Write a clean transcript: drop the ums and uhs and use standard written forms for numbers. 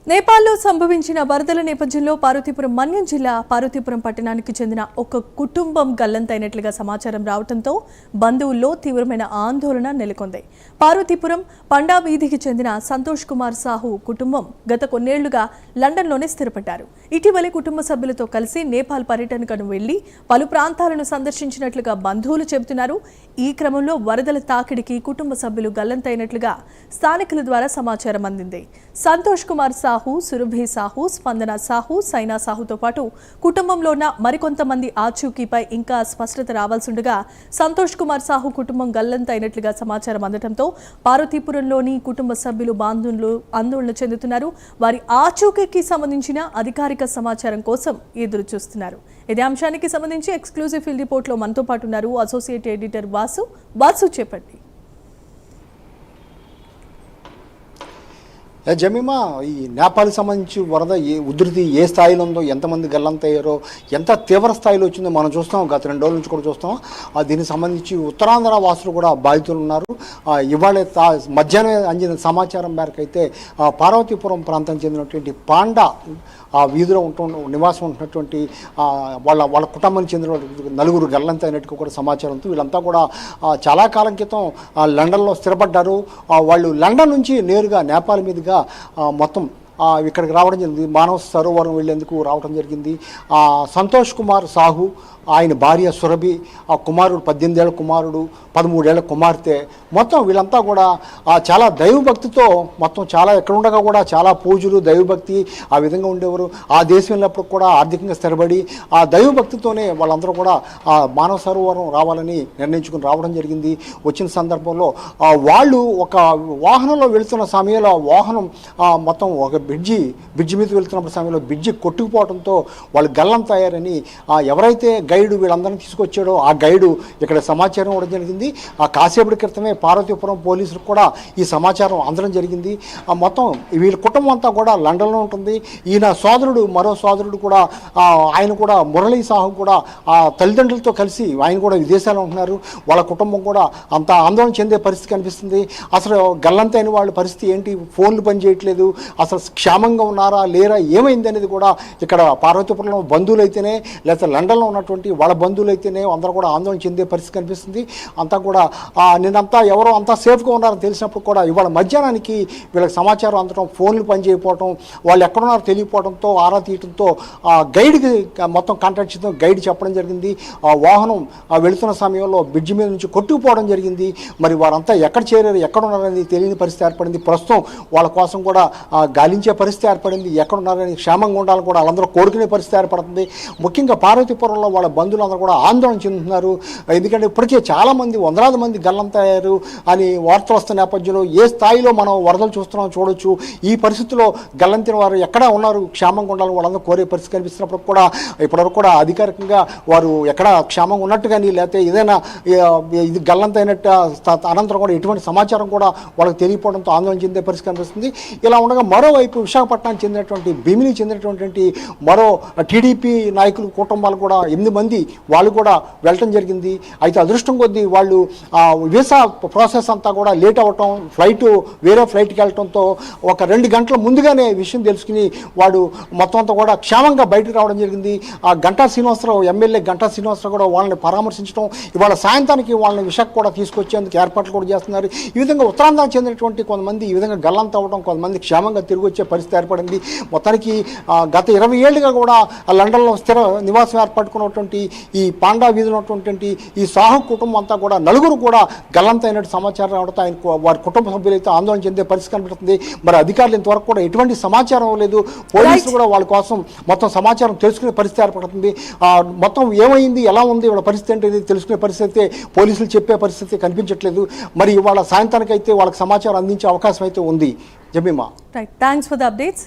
నేపాల్లో సంభవించిన వరదల నేపథ్యంలో పార్వతీపురం మన్యం జిల్లా పార్వతీపురం పట్టణానికి చెందిన ఒక కుటుంబం గల్లంతైనట్లుగా సమాచారం రావడంతో బంధువుల్లో తీవ్రమైన ఆందోళన నెలకొంది. పార్వతీపురం పండా వీధికి చెందిన సంతోష్ కుమార్ సాహు కుటుంబం గత కొన్నేళ్లుగా లండన్లోనే స్థిరపడ్డారు. ఇటీవలే కుటుంబ సభ్యులతో కలిసి నేపాల్ పర్యటనకు వెళ్లి పలు ప్రాంతాలను సందర్శించినట్లుగా బంధువులు చెబుతున్నారు. ఈ క్రమంలో వరదల తాకిడికి కుటుంబ సభ్యులు గల్లంతైనట్లుగా స్థానికుల ద్వారా సమాచారం అందింది. సంతోష్ కుమార్ సాహు, సురభి సాహు, స్పందన సాహు, సైనా సాహుతో పాటు కుటుంబంలో ఉన్న మరికొంతమంది ఆచూకీపై ఇంకా స్పష్టత రావాల్సిండగా సంతోష్ కుమార్ సాహు కుటుంబం గల్లంతైనట్లుగా సమాచారం అందడంతో పార్వతీపురంలోని కుటుంబ సభ్యులు బాంధవులు ఆందోళన చెందుతున్నారు. వారి ఆచూకీకి సంబంధించిన అధికారిక సమాచారం కోసం ఎదురు చూస్తున్నారు. ఇదే అంశానికి సంబంధించి ఎక్స్క్లూజివ్ ఫీల్డ్ రిపోర్ట్లో మనతో పాటు ఉన్నారు అసోసియేట్ ఎడిటర్ వాసు చెప్పండి. జమీమా, ఈ నేపాల్కి సంబంధించి వరద ఉధృతి ఏ స్థాయిలో ఉందో, ఎంతమంది గల్లంతయ్యారో, ఎంత తీవ్ర స్థాయిలో వచ్చిందో మనం చూస్తాం. గత 2 రోజుల నుంచి కూడా చూస్తాం. దీనికి సంబంధించి ఉత్తరాంధ్ర వాసులు కూడా బాధితులు ఉన్నారు. ఇవాళ మధ్యాహ్నం అందిన సమాచారం మేరకు అయితే పార్వతీపురం ప్రాంతానికి చెందినటువంటి పాండా ఆ వీధిలో నివాసం ఉంటున్నటువంటి వాళ్ళ కుటుంబానికి చెందిన 4 గల్లంతైనట్టుగా కూడా సమాచారంతో వీళ్ళంతా కూడా చాలా కాలం క్రితం లండన్లో స్థిరపడ్డారు. వాళ్ళు లండన్ నుంచి నేరుగా నేపాల్ మీదుగా మొత్తం ఇక్కడికి రావడం జరిగింది. మానవ సరోవరం వెళ్లేందుకు రావడం జరిగింది. సంతోష్ కుమార్ సాహు, ఆయన భార్య సురభి, ఆ కుమారుడు 18 ఏళ్ల కుమారుడు, 13 ఏళ్ల కుమార్తె, మొత్తం వీళ్ళంతా కూడా చాలా దైవభక్తితో మొత్తం చాలా ఎక్కడ ఉండగా కూడా చాలా పూజలు, దైవభక్తి ఆ విధంగా ఉండేవారు. ఆ దేశం వెళ్ళినప్పుడు కూడా ఆర్థికంగా స్థిరపడి ఆ దైవభక్తితోనే వాళ్ళందరూ కూడా ఆ మానవ సరోవరం రావాలని నిర్ణయించుకుని రావడం జరిగింది. వచ్చిన సందర్భంలో వాళ్ళు ఒక వాహనంలో వెళుతున్న సమయంలో వాహనం మొత్తం ఒక బ్రిడ్జి మీద వెళ్తున్నప్పుడు సమయంలో బ్రిడ్జి కొట్టుకుపోవడంతో వాళ్ళు గల్లంతయ్యారని ఎవరైతే గైడు వీళ్ళందరినీ తీసుకొచ్చాడో ఆ గైడు ఇక్కడ సమాచారం ఇవ్వడం జరిగింది. కాసేపటి క్రితమే పార్వతీపురం పోలీసులకు కూడా ఈ సమాచారం అందడం జరిగింది. మొత్తం వీళ్ళ కుటుంబం అంతా కూడా లండన్లో ఉంటుంది. ఈయన సోదరుడు, మరో సోదరుడు కూడా ఆయన కూడా మురళీ సాహు కూడా తల్లిదండ్రులతో కలిసి ఆయన కూడా విదేశాల్లో ఉంటున్నారు. వాళ్ళ కుటుంబం కూడా అంత ఆందోళన చెందే పరిస్థితి కనిపిస్తుంది. అసలు గల్లంతైన వాళ్ళ పరిస్థితి ఏంటి, ఫోన్లు పనిచేయట్లేదు, అసలు క్షేమంగా ఉన్నారా లేరా, ఏమైంది అనేది కూడా ఇక్కడ పార్వతీపురంలో బంధువులు అయితేనే, లేకపోతే లండన్లో ఉన్నటువంటి వాళ్ళ బంధువులు అయితేనే అందరూ కూడా ఆందోళన చెందే పరిస్థితి కనిపిస్తుంది. అంతా కూడా నేనంతా ఎవరో అంతా సేఫ్గా ఉన్నారని తెలిసినప్పుడు కూడా ఇవాళ మధ్యాహ్నానికి వీళ్ళకి సమాచారం అందడం, ఫోన్లు పనిచేయకపోవడం, వాళ్ళు ఎక్కడున్నారో తెలియకపోవడంతో ఆరా తీయడంతో గైడ్కి మొత్తం కాంటాక్ట్ చేయడం, గైడ్ చెప్పడం జరిగింది. వాహనం వెళుతున్న సమయంలో బ్రిడ్జి మీద నుంచి కొట్టుకుపోవడం జరిగింది. మరి వారంతా ఎక్కడ చేరారు, ఎక్కడ ఉన్నారని తెలియని పరిస్థితి ఏర్పడింది. ప్రస్తుతం వాళ్ళ కోసం కూడా గాలించే పరిస్థితి ఏర్పడింది. ఎక్కడున్నారని, క్షేమంగా ఉండాలని కూడా వాళ్ళందరూ కోరుకునే పరిస్థితి ఏర్పడుతుంది. ముఖ్యంగా పార్వతీపురంలో వాళ్ళ బంధువులందరూ కూడా ఆందోళన చెందుతున్నారు. ఎందుకంటే ఇప్పటికే చాలామంది, వందలాది మంది గల్లంతయ్యారు అని వార్తలు వస్తున్న నేపథ్యంలో ఏ స్థాయిలో మనం వరదలు చూస్తున్నాం చూడొచ్చు. ఈ పరిస్థితుల్లో గల్లంతిన వారు ఎక్కడ ఉన్నారు, క్షేమంగా ఉండాలని వాళ్ళందరూ కోరే పరిస్థితి కనిపిస్తున్నప్పుడు కూడా ఇప్పటివరకు కూడా అధికారికంగా వారు ఎక్కడ క్షేమంగా ఉన్నట్టు కానీ, లేకపోతే ఏదైనా ఇది గల్లంతైనట్టు అనంతరం కూడా ఎటువంటి సమాచారం కూడా వాళ్ళకి తెలియకపోవడంతో ఆందోళన చెందే పరిస్థితి కనిపిస్తుంది. ఇలా ఉండగా మరోవైపు విశాఖపట్నానికి చెందినటువంటి భీమిలికి చెందినటువంటి మరో టీడీపీ నాయకులు కుటుంబాలు కూడా 8 మంది వాళ్ళు కూడా వెళ్ళటం జరిగింది. అయితే అదృష్టం కొద్దీ వాళ్ళు వీసా ప్రాసెస్ అంతా కూడా లేట్ అవ్వటం, వేరే ఫ్లైట్కి వెళ్ళటంతో ఒక 2 గంటల ముందుగానే విషయం తెలుసుకుని వాడు మొత్తం అంతా కూడా క్షేమంగా బయటకు రావడం జరిగింది. గంటా శ్రీనివాసరావు, ఎమ్మెల్యే గంటా శ్రీనివాసరావు కూడా వాళ్ళని పరామర్శించడం, ఇవాళ సాయంత్రానికి వాళ్ళని విశాఖ కూడా తీసుకొచ్చేందుకు ఏర్పాట్లు కూడా చేస్తున్నారు. ఈ విధంగా ఉత్తరాంధ్రకు చెందినటువంటి కొంతమంది ఈ విధంగా గల్లంత అవ్వడం, కొంతమంది క్షేమంగా తిరిగి వచ్చే పరిస్థితి ఏర్పడింది. మొత్తానికి గత 20 ఏళ్ళుగా కూడా లండన్లో స్థిర నివాసం ఏర్పడుకున్నటువంటి ఈ పాండా వీధిలో ఉన్నటువంటి ఈ సాహు కుటుంబం అంతా కూడా 4 కూడా గల్లంతైనట్టు సమాచారం రావడంతో ఆయన వారి కుటుంబ సభ్యులైతే ఆందోళన చెందే పరిస్థితి కనిపిస్తుంది. మరి అధికారులు ఇంతవరకు కూడా ఎటువంటి సమాచారం లేదు. పోలీసులు కూడా వాళ్ళ కోసం మొత్తం సమాచారం తెలుసుకునే పరిస్థితి ఏర్పడుతుంది. మొత్తం ఏమైంది, ఎలా ఉంది వాళ్ళ పరిస్థితి ఏంటి తెలుసుకునే పరిస్థితి పోలీసులు చెప్పే పరిస్థితి కనిపించట్లేదు. మరి ఇవాళ సాయంత్రానికి అయితే వాళ్ళకి సమాచారం అందించే అవకాశం అయితే ఉంది. Jemimah, thanks for the updates.